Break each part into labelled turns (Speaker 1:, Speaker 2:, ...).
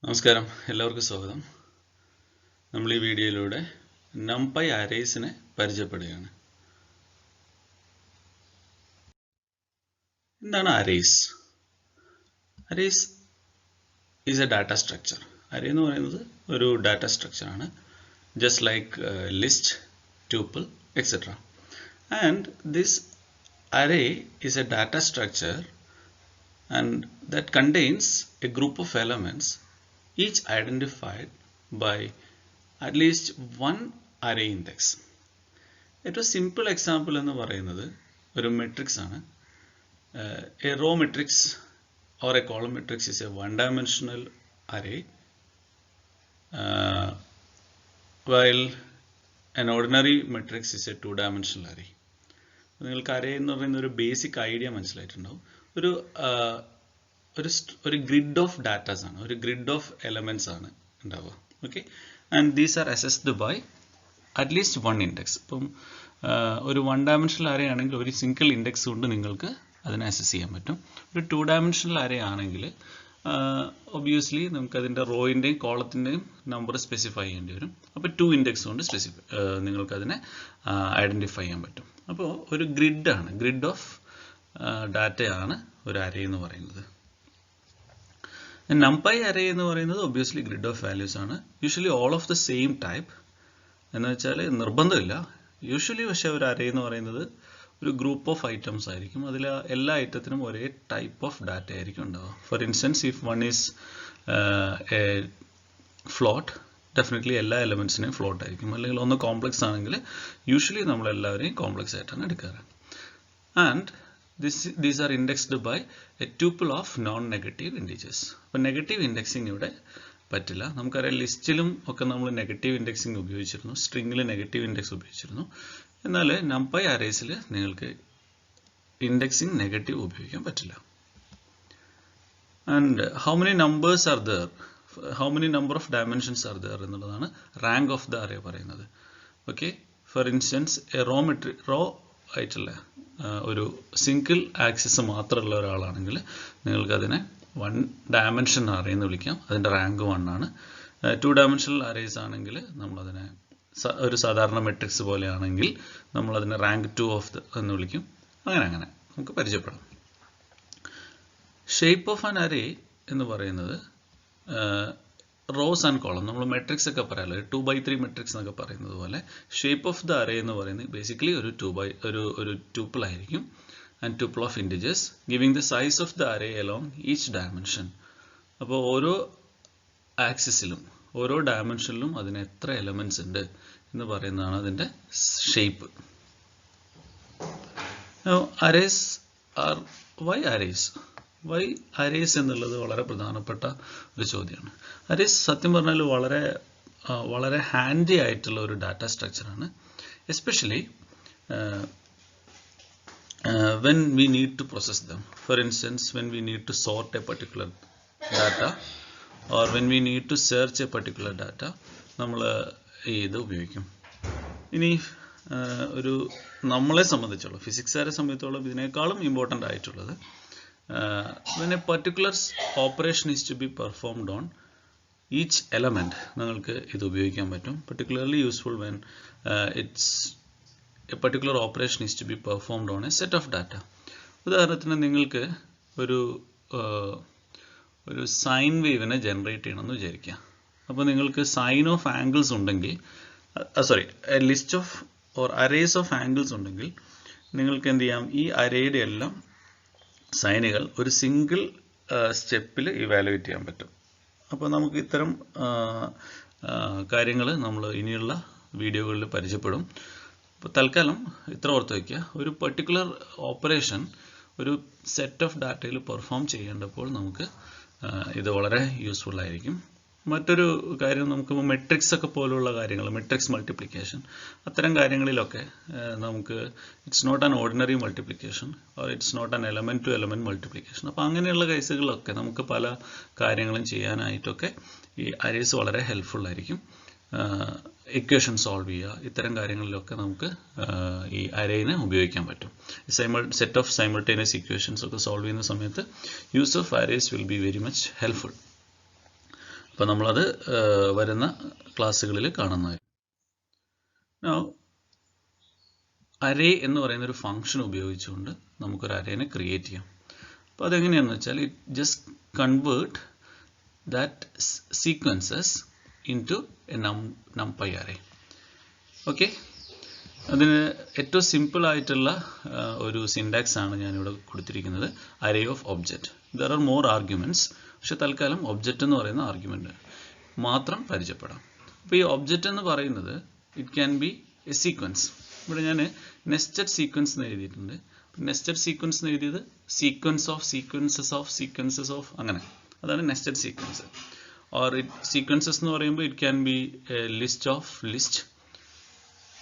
Speaker 1: നമസ്കാരം, എല്ലാവർക്കും സ്വാഗതം. നമ്മൾ ഈ വീഡിയോയിലൂടെ NumPy അറേസിനെ പരിചയപ്പെടുകയാണ്. എന്താണ് arrays? Arrays is a data structure. Array എന്ന് പറയുന്നത് ഒരു ഡാറ്റ സ്ട്രക്ചർ ആണ്. Just like list, tuple, etcetera. And this array is a data structure and that contains a group of elements each identified by at least one array index. ഏറ്റവും simple example എന്ന് പറയുന്നത് ഒരു matrix ആണ്. A row matrix or a column matrix is a one-dimensional array, while an ordinary matrix is a two-dimensional array. നിങ്ങൾക്ക് array എന്ന് പറയുന്ന ഒരു basic idea മനസ്സിലായിട്ടുണ്ടാവും. ഒരു ഗ്രിഡ് ഓഫ് ഡാറ്റാസ് ആണ്, ഒരു ഗ്രിഡ് ഓഫ് എലമെന്റ്സ് ആണ് ഉണ്ടാവുക. Okay, and these are accessed by at least one index. ഇപ്പം ഒരു വൺ ഡയമെൻഷണൽ അറേ ആണെങ്കിൽ ഒരു സിംഗിൾ ഇൻഡെക്സ് കൊണ്ട് നിങ്ങൾക്ക് അതിനെ അസസ് ചെയ്യാൻ പറ്റും. ഒരു ടു ഡയമെൻഷണൽ അറേ ആണെങ്കിൽ ഒബ്വിയസ്ലി നമുക്ക് അതിൻ്റെ റോയിൻ്റെയും കോളത്തിൻ്റെയും നമ്പർ സ്പെസിഫൈ ചെയ്യേണ്ടി വരും. അപ്പോൾ ടു ഇൻഡെക്സ് കൊണ്ട് നിങ്ങൾക്കതിനെ ഐഡൻറ്റിഫൈ ചെയ്യാൻ പറ്റും. അപ്പോൾ ഒരു ഗ്രിഡാണ്, ഗ്രിഡ് ഓഫ് ഡാറ്റയാണ് ഒരു അറേ എന്ന് പറയുന്നത്. NumPy അറേ എന്ന് പറയുന്നത് ഒബ്വിയസ്ലി ഗ്രിഡ് ഓഫ് വാല്യൂസ് ആണ്. Usually all of the same type എന്ന് വെച്ചാൽ നിർബന്ധമില്ല യൂഷ്വലി. പക്ഷേ ഒരു അറേ എന്ന് പറയുന്നത് ഒരു ഗ്രൂപ്പ് ഓഫ് ഐറ്റംസ് ആയിരിക്കും. അതിൽ എല്ലാ ഐറ്റത്തിനും ഒരേ ടൈപ്പ് ഓഫ് ഡാറ്റ ആയിരിക്കും ഉണ്ടാവുക. For instance, if one is A float, definitely എല്ലാ എലമെൻറ്റ്സിനെയും ഫ്ലോട്ട് ആയിരിക്കും. അല്ലെങ്കിൽ ഒന്ന് കോംപ്ലക്സ് ആണെങ്കിൽ യൂഷ്വലി നമ്മളെല്ലാവരെയും കോംപ്ലക്സ് ആയിട്ടാണ് എടുക്കാറ്. And these are indexed by a tuple of non-negative integers. അപ്പോൾ നെഗറ്റീവ് ഇൻഡെക്സിങ് ഇവിടെ പറ്റില്ല. നമുക്കറിയാം ലിസ്റ്റിലും ഒക്കെ നമ്മൾ നെഗറ്റീവ് ഇൻഡെക്സിങ് ഉപയോഗിച്ചിരുന്നു, സ്ട്രിങ്ങിൽ നെഗറ്റീവ് ഇൻഡെക്സ് ഉപയോഗിച്ചിരുന്നു. എന്നാൽ NumPy അറേസിൽ നിങ്ങൾക്ക് ഇൻഡെക്സിങ് നെഗറ്റീവ് ഉപയോഗിക്കാൻ പറ്റില്ല. And how many numbers are there, how many number of dimensions are there എന്നുള്ളതാണ് റാങ്ക് ഓഫ് ദ അറേ പറയുന്നത്. ഓക്കെ, ഫോർ ഇൻസ്റ്റൻസ് റോ ആയിട്ടുള്ള ഒരു സിംഗിൾ ആക്സിസ് മാത്രമുള്ള ഒരാളാണെങ്കിൽ നിങ്ങൾക്കതിനെ വൺ ഡയമെൻഷൻ അറേ എന്ന് വിളിക്കാം. അതിൻ്റെ റാങ്ക് 1 ആണ്. ടു ഡയമെൻഷണൽ അറേസ് ആണെങ്കിൽ നമ്മളതിനെ ഒരു സാധാരണ മെട്രിക്സ് പോലെയാണെങ്കിൽ നമ്മളതിനെ റാങ്ക് 2 ഓഫ് ദ എന്ന് വിളിക്കും. അങ്ങനെ നമുക്ക് പരിചയപ്പെടാം. ഷേപ്പ് ഓഫ് ആൻ അറേ എന്ന് പറയുന്നത് റോസ് ആൻഡ് കോളം, നമ്മൾ മെട്രിക്സ് ഒക്കെ പറയാമല്ലോ, 2x3 മെട്രിക്സ് എന്നൊക്കെ പറയുന്നത് പോലെ ഷേപ്പ് ഓഫ് ദ അറേ എന്ന് പറയുന്നത് ബേസിക്കലി ഒരു ട്യൂപ്പിൾ ആയിരിക്കും. And tuple of integers giving the size of the array along each dimension. അപ്പോൾ ഓരോ ആക്സിസിലും ഓരോ ഡയമെൻഷനിലും അതിന് എത്ര എലമെൻറ്റ്സ് ഉണ്ട് എന്ന് പറയുന്നതാണ് അതിൻ്റെ shape. Arrays are why arrays? Why arrays എന്നുള്ളത് വളരെ പ്രധാനപ്പെട്ട ഒരു ചോദ്യമാണ്. അറേസ് സത്യം പറഞ്ഞാൽ വളരെ ഹാൻഡി ആയിട്ടുള്ള ഒരു ഡാറ്റ സ്ട്രക്ചറാണ്. Especially when we need to process them. For instance, when we need to sort a particular data or when we need to search a particular data, നമ്മൾ ഇത് ഉപയോഗിക്കും. ഇനി ഒരു നമ്മളെ സംബന്ധിച്ചുള്ള ഫിസിക്സുകാരെ സംബന്ധിച്ചോളം ഇതിനേക്കാളും ഇമ്പോർട്ടൻ്റ് ആയിട്ടുള്ളത്, when a particular operation is to be performed on each element, നിങ്ങൾക്ക് ഇത് ഉപയോഗിക്കാൻ പറ്റും. Particularly useful when a particular operation is to be performed on a set of data. ഉദാഹരണത്തിന് നിങ്ങൾക്ക് ഒരു സൈൻ വേവിനെ ജനറേറ്റ് ചെയ്യണമെന്ന് വിചാരിക്കുക. അപ്പോൾ നിങ്ങൾക്ക് സൈൻ ഓഫ് ആംഗിൾസ് ഉണ്ടെങ്കിൽ, a list of or arrays of angles ഉണ്ടെങ്കിൽ നിങ്ങൾക്ക് എന്ത് ചെയ്യാം, ഈ അറേയുടെ എല്ലാം സൈനുകൾ ഒരു സിംഗിൾ സ്റ്റെപ്പിൽ ഇവാലുവേറ്റ് ചെയ്യാൻ പറ്റും. അപ്പോൾ നമുക്ക് ഇത്തരം കാര്യങ്ങൾ നമ്മൾ ഇനിയുള്ള വീഡിയോകളിൽ പരിചയപ്പെടും. അപ്പോൾ തൽക്കാലം ഇത്ര ഓർത്ത് വയ്ക്കുക, ഒരു പർട്ടിക്കുലർ ഓപ്പറേഷൻ ഒരു സെറ്റ് ഓഫ് ഡാറ്റയിൽ പെർഫോം ചെയ്യേണ്ടപ്പോൾ നമുക്ക് ഇത് വളരെ യൂസ്ഫുൾ ആയിരിക്കും. മറ്റൊരു കാര്യം, നമുക്ക് മെട്രിക്സ് ഒക്കെ പോലുള്ള കാര്യങ്ങൾ, മെട്രിക്സ് മൾട്ടിപ്ലിക്കേഷൻ, അത്തരം കാര്യങ്ങളിലൊക്കെ നമുക്ക് it's not an ordinary multiplication or it's not an element to element multiplication. അപ്പോൾ അങ്ങനെയുള്ള കേസുകളിലൊക്കെ നമുക്ക് പല കാര്യങ്ങളും ചെയ്യാനായിട്ടൊക്കെ ഈ അറേസ് വളരെ ഹെൽപ്ഫുൾ ആയിരിക്കും. ഇക്വേഷൻ സോൾവ് ചെയ്യുക, ഇത്തരം കാര്യങ്ങളിലൊക്കെ നമുക്ക് ഈ അറേനെ ഉപയോഗിക്കാൻ പറ്റും. സെറ്റ് ഓഫ് സൈമൾട്ടേനിയസ് ഇക്വേഷൻസ് ഒക്കെ സോൾവ് ചെയ്യുന്ന സമയത്ത് use of arrays will be very much helpful. അപ്പോൾ നമ്മളത് വരുന്ന ക്ലാസ്സുകളിൽ കാണുന്നതായിരിക്കും. Now അറേ എന്ന് പറയുന്ന ഒരു ഫംഗ്ഷൻ ഉപയോഗിച്ചുകൊണ്ട് നമുക്കൊരു അറേനെ ക്രിയേറ്റ് ചെയ്യാം. അപ്പോൾ അതെങ്ങനെയാണെന്ന് വെച്ചാൽ it just convert that sequences into A numpy array. Okay, അതിന് ഏറ്റവും സിമ്പിൾ ആയിട്ടുള്ള ഒരു സിൻടാക്സ് ആണ് ഞാനിവിടെ കൊടുത്തിരിക്കുന്നത്, array of object. There are more arguments, പക്ഷെ തൽക്കാലം ഒബ്ജക്റ്റ് എന്ന് പറയുന്ന ആർഗ്യുമെൻ്റ് മാത്രം പരിചയപ്പെടാം. അപ്പോൾ ഈ ഒബ്ജക്റ്റ് എന്ന് പറയുന്നത് it can be A sequence. ഇവിടെ ഞാൻ നെസ്റ്റഡ് സീക്വൻസ് എന്ന് എഴുതിയിട്ടുണ്ട്. നെസ്റ്റഡ് സീക്വൻസ് എന്ന് എഴുതിയത് sequence of sequences of sequences of, അങ്ങനെ, അതാണ് നെസ്റ്റഡ് സീക്വൻസ്. ഓർ സീക്വൻസസ് എന്ന് പറയുമ്പോൾ it can be list of list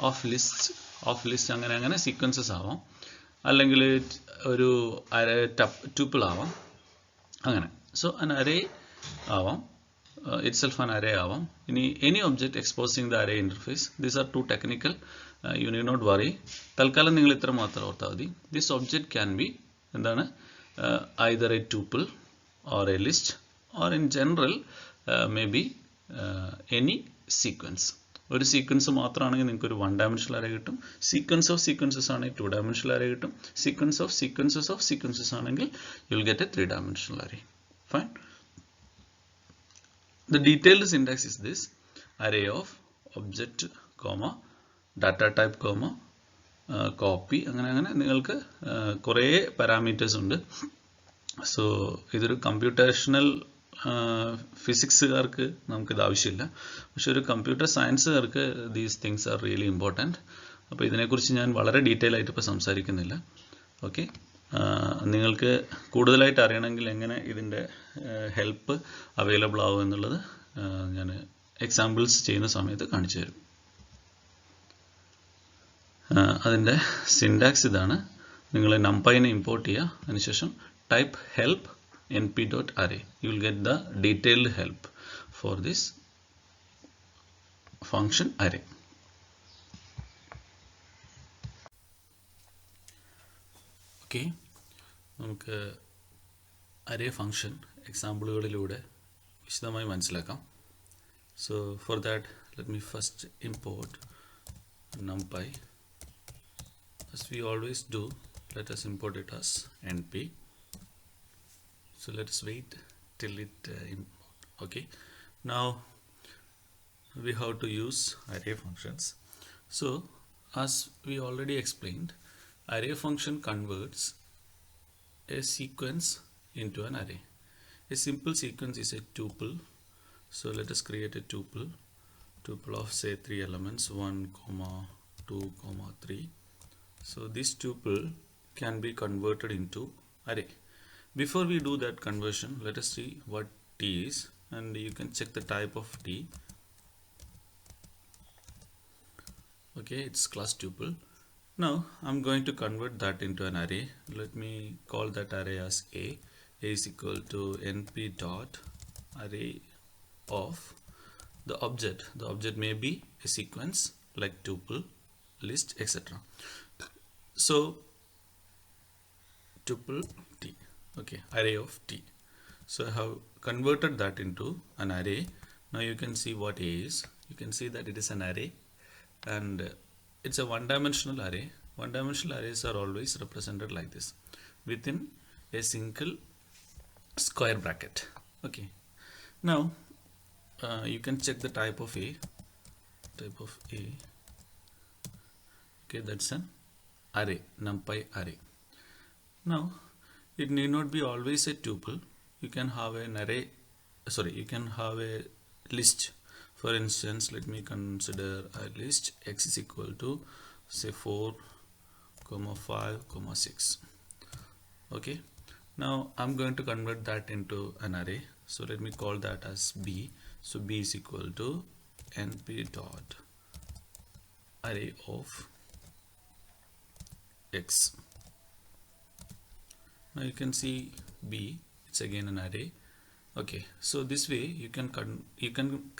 Speaker 1: of list of list, അങ്ങനെ അങ്ങനെ സീക്വൻസസ് ആവാം. അല്ലെങ്കിൽ ഒരു ട്യൂപ്പിൾ ആവാം, അങ്ങനെ. സോ അൻ അറേ ആവാം, itself an array ആവാം. ഇനി any object exposing the array interface. These are too technical. You need not worry. തൽക്കാലം നിങ്ങൾ ഇത്ര മാത്രം ഓർത്താൽ മതി. This object can be എന്താണ്, either a tuple or a list or in general maybe any sequence. ഒരു സീക്വൻസ് മാത്രമാണെങ്കിൽ നിങ്ങൾക്ക് ഒരു 1 dimensional array കിട്ടും. സീക്വൻസ് ഓഫ് സീക്വൻസസ് ആണെങ്കിൽ 2 dimensional array കിട്ടും. Sequence of sequences of sequences ആണെങ്കിൽ you will get a 3 dimensional array. Fine. The detailed syntax is this: array of object, comma, data type, comma, copy, അങ്ങനെ അങ്ങനെ നിങ്ങൾക്ക് കുറേ parameters ഉണ്ട്. So ഇതൊരു computational ഫിസിക്സുകാർക്ക് നമുക്കിത് ആവശ്യമില്ല, പക്ഷെ ഒരു കമ്പ്യൂട്ടർ സയൻസുകാർക്ക് these things are really important. അപ്പോൾ ഇതിനെക്കുറിച്ച് ഞാൻ വളരെ ഡീറ്റെയിൽ ആയിട്ട് ഇപ്പോൾ സംസാരിക്കുന്നില്ല. ഓക്കെ, നിങ്ങൾക്ക് കൂടുതലായിട്ട് അറിയണമെങ്കിൽ എങ്ങനെ ഇതിൻ്റെ ഹെൽപ്പ് അവൈലബിൾ ആവും എന്നുള്ളത് ഞാൻ എക്സാമ്പിൾസ് ചെയ്യുന്ന സമയത്ത് കാണിച്ചു തരും. അതിൻ്റെ സിൻടാക്സ് ഇതാണ്. നിങ്ങൾ numpyനെ ഇമ്പോർട്ട് ചെയ്യുക, അതിനുശേഷം type help np.array. You will get the detailed help for this function array. Okay, നമുക്ക് അറേ ഫംഗ്ഷൻ എക്സാമ്പിളുകളിലൂടെ വിശദമായി മനസ്സിലാക്കാം. So for that let me first import numpy. As we always do, let us import it as np. So let us wait till it okay. Now we have to use array functions. So as we already explained, array function converts a sequence into an array. A simple sequence is a tuple. So let us create a tuple of say 3 elements, 1, 2, 3. So this tuple can be converted into array. Before we do that conversion, let us see what t is, and you can check the type of t. Okay, it's class tuple. Now I'm going to convert that into an array. Let me call that array as a. A is equal to np dot array of the object. The object may be a sequence like tuple, list, etc. So tuple t, okay, array of t. So I have converted that into an array. Now you can see what a is. You can see that it is an array, and it's a one-dimensional array. One-dimensional arrays are always represented like this, within a single square bracket. Okay, now you can check the type of a. Okay, that's an array, numpy array. Now it need not be always a tuple. You can have an array, sorry, you can have a list. For instance, let me consider a list x is equal to say 4, 5, 6. Okay, now I'm going to convert that into an array. So let me call that as b. So b is equal to np dot array of x. Now you can see b, it's again an array. Okay, so this way you can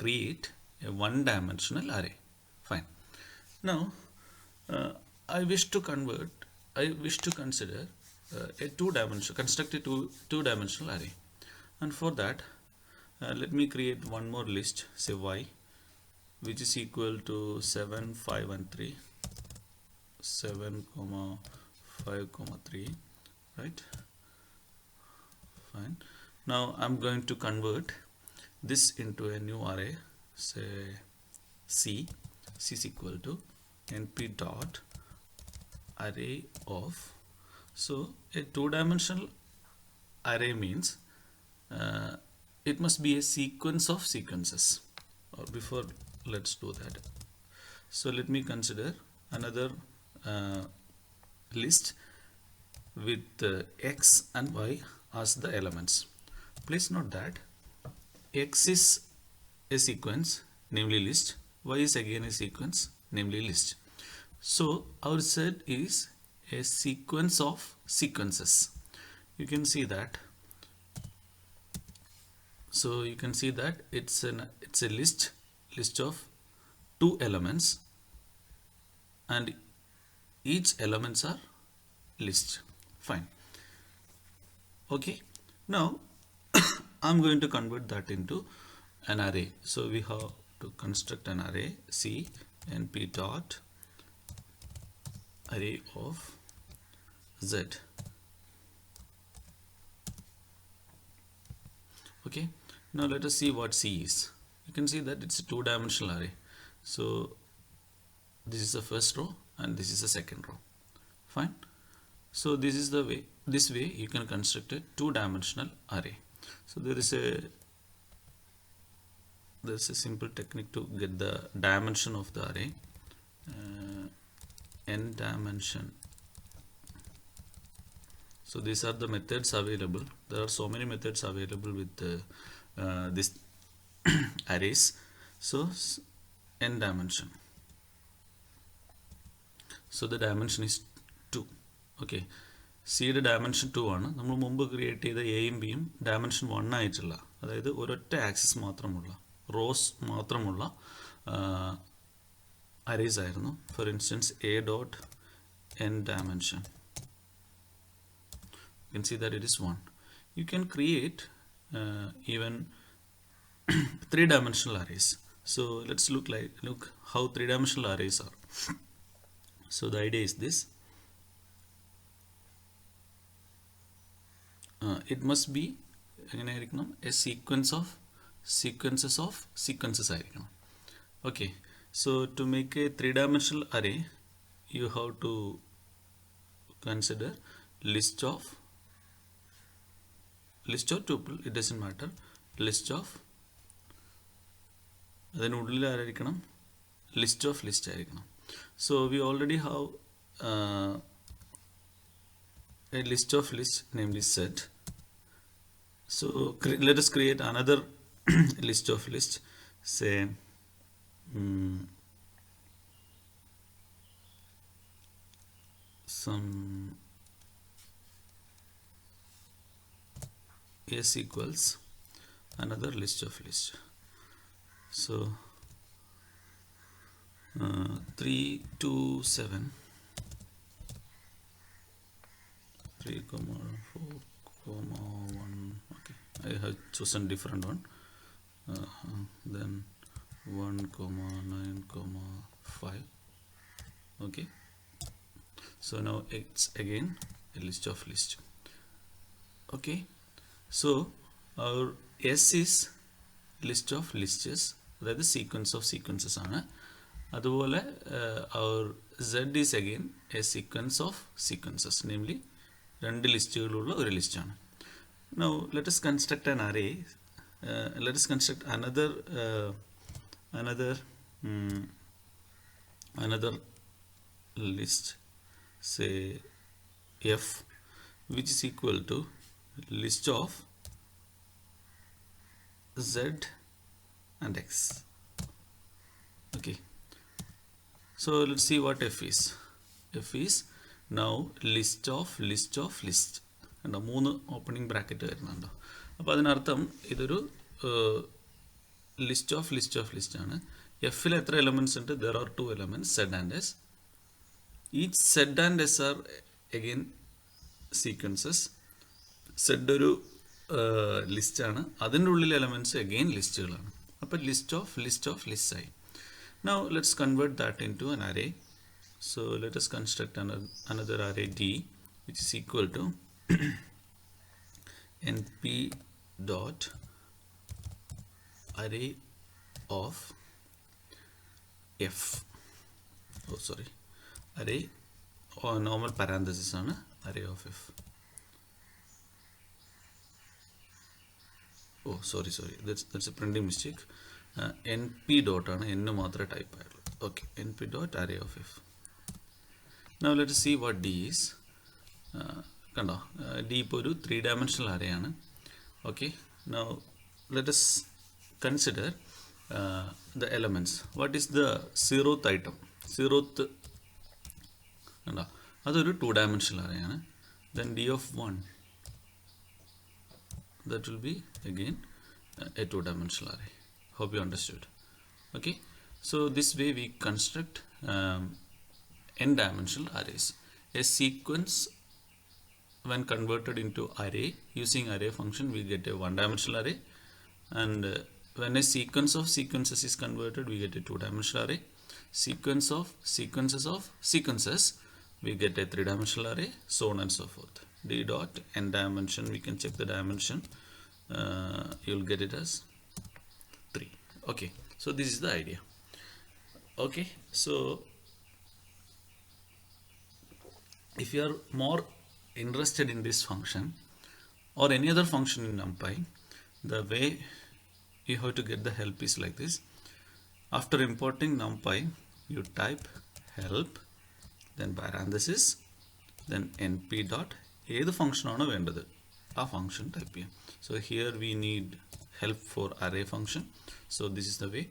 Speaker 1: create a one-dimensional array. Fine. Now I wish to consider a construct a two-dimensional array, and for that Let me create one more list, say y, which is equal to 7, 5 and 3, 7, 5, 3, right? Fine. Now I'm going to convert this into a new array, say C is equal to np dot array of. So a two-dimensional array means it must be a sequence of sequences. Or before, let's do that. So let me consider another list with x and y as the elements. Please note that x is a sequence, namely list, y is again a sequence, namely list. So our set is a sequence of sequences. You can see that. So you can see that it's a list of two elements, and each elements are list. Fine. Okay. Now I'm going to convert that into an array. So we have to construct an array, C np dot array of z. Okay. Now let us see what C is. You can see that it's a two-dimensional array. So this is the first row and this is the second row. Fine. So this is the way. This way you can construct a two-dimensional array. So there is a simple technique to get the dimension of the array. N dimension. So these are the methods available. There are so many methods available with this arrays. So n dimension. So the dimension is 2. Okay. C യുടെ dimension 2 ആണ്. നമ്മൾ മുമ്പ് create ചെയ്ത എയും ബിയും dimension 1 ആയിട്ടുള്ള, അതായത് ഒരൊറ്റ ആക്സിസ് മാത്രമുള്ള, റോസ് മാത്രമുള്ള അറേസ് ആയിരുന്നു. For instance A dot N dimension. You can see that it is 1. You can create even three-dimensional arrays. So let's look how three-dimensional arrays are. So the idea is this. It must be a sequence of sequences of sequences. Okay. So to make a three-dimensional array, you have to consider list of tuple, it doesn't matter, list of, then ഉള്ളിൽ ആയിരിക്കണം list of list ആയിരിക്കണം. So we already have a list of list, namely set. So let us create another list of list, say some s equals another list of list. So 3, 2, 7, 3, 4, 1. Okay, I have chosen different one. Then 1, 9, 5. Okay. So now it's again a list of list. Okay. So our S is list of lists, that is sequence of sequences ആണ്. അതുപോലെ our Z is again a sequence of sequences, namely രണ്ട് ലിസ്റ്റുകളുള്ള ഒരു ലിസ്റ്റാണ്. Now let us construct an array. Let us construct another list, say F, which is equal to list of Z and X. Okay. So let's see what F is. F is now list of list of list. And 3 opening bracket വരുന്നുണ്ടോ. അപ്പോൾ അതിനർത്ഥം ഇതൊരു list of list ആണ്. എഫിൽ എത്ര elements ഉണ്ട്? There are 2 elements, Z and S. Each Z and S are again sequences. Z ഒരു ലിസ്റ്റാണ്, അതിൻ്റെ ഉള്ളിലെ എലമെൻറ്റ്സ് അഗെയിൻ ലിസ്റ്റുകളാണ്. അപ്പോൾ ലിസ്റ്റ് ഓഫ് ലിസ്റ്റ് ആയി. Now let's convert that into an array. So let us construct another array D, which is equal to np dot array of f. Oh sorry, array or normal parenthesis on array of f. Oh sorry, that's a printing mistake. np dot ആണ്, n മാത്രമേ type ആയുള്ളൂ. Okay, np dot array of f. Now let us see what D is. കണ്ടോ, D ഇപ്പോൾ ഒരു 3-dimensional array ആണ്. Okay, now let us consider the elements. What is the 0th item? 0th കണ്ടോ, അതൊരു 2-dimensional array ആണ്. Then D of 1, that will be again a 2-dimensional array. Hope you understood. Okay, so this way we construct n-dimensional arrays. A sequence, when converted into array using array function, we get a 1-dimensional array, and when a sequence of sequences is converted, we get a 2-dimensional array. Sequence of sequences of sequences, we get a 3-dimensional array, so on and so forth. D dot n dimension, we can check the dimension, you'll get it as 3. Okay, so this is the idea. Okay, so if you are more interested in this function or any other function in NumPy, the way you have to get the help is like this. After importing NumPy, you type help, then parenthesis, then np dot ഏത് ഫംഗ്ഷനാണോ വേണ്ടത് ആ function type ചെയ്യാം. So here we need help for array function. So this is the way.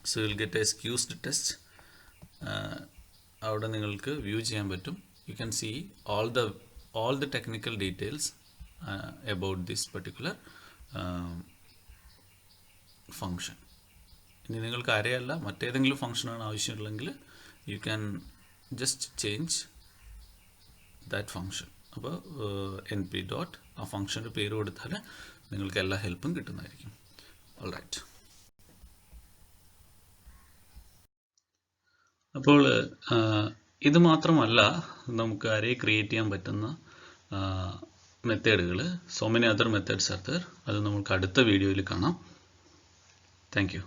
Speaker 1: So you'll get a excused test. അവിടെ നിങ്ങൾക്ക് view ചെയ്യാൻ പറ്റും. You can see all the technical details about this particular function. ഇനി നിങ്ങൾക്ക് array അല്ല മറ്റേതെങ്കിലും ഫംഗ്ഷനാണ് ആവശ്യമുള്ളെങ്കിൽ you can just change that function. അപ്പോൾ np dot ആ ഫംഗ്ഷൻ്റെ പേര് കൊടുത്താൽ നിങ്ങൾക്ക് എല്ലാ ഹെൽപ്പും കിട്ടുന്നതായിരിക്കും. All right. അപ്പോൾ ഇത് മാത്രമല്ല നമുക്ക് അറേ ക്രിയേറ്റ് ചെയ്യാൻ പറ്റുന്ന മെത്തേഡുകൾ, so many other methods are there. അത് നമുക്ക് അടുത്ത വീഡിയോയിൽ കാണാം. Thank U.